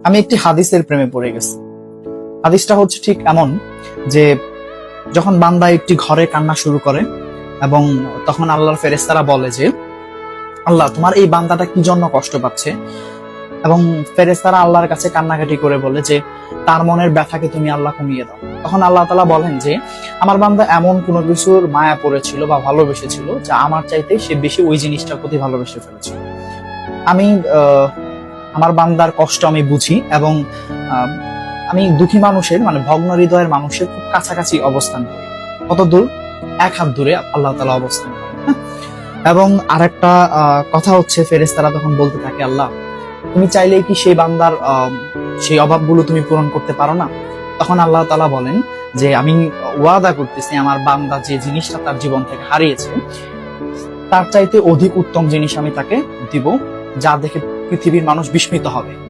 আমি একটি হাদিসের প্রেমে পড়ে গেছি। হাদিসটা হচ্ছে ঠিক এমন যে যখন বান্দা একটি ঘরে কান্না শুরু করে এবং তখন আল্লাহর ফেরেশতারা বলে যে আল্লাহ তোমার এই বান্দাটা কি জন্য কষ্ট পাচ্ছে, এবং ফেরেশতারা আল্লাহর কাছে কান্নাকাটি করে বলে যে তার মনের ব্যথাকে তুমি আল্লাহ কমিয়ে দাও। তখন আল্লাহ তাআলা বলেন যে আমার বান্দা এমন কোনো কিছুর মায়া পড়েছিল বা ভালোবেসেছিল যা আমার চাইতে সে বেশি ওই জিনিসটার প্রতি ভালোবেসে ফেলেছিল। আমি আমার বান্দার কষ্ট আমি বুঝি এবং আহ, আমি দুঃখী মানুষের মানে ভগ্ন হৃদয়ের মানুষের খুব কাছাকাছি অবস্থান করি। কত দূর? এক হাত দূরে আল্লাহ তাআলা অবস্থান করেন। হ্যাঁ? এবং আরেকটা কথা হচ্ছে ফেরেশতারা তখন বলতে থাকে আল্লাহ তুমি চাইলেই কি সেই বান্দার সেই অভাবগুলো তুমি পূরণ করতে পারো না? তখন আল্লাহ তাআলা বলেন যে আমি ওয়াদা করতেছি আমার বান্দা যে জিনিসটা তার জীবন থেকে হারিয়েছে তার চাইতে অধিক উত্তম জিনিস আমি তাকে দিব, যা দেখে পৃথিবীর মানুষ বিস্মিত হবে।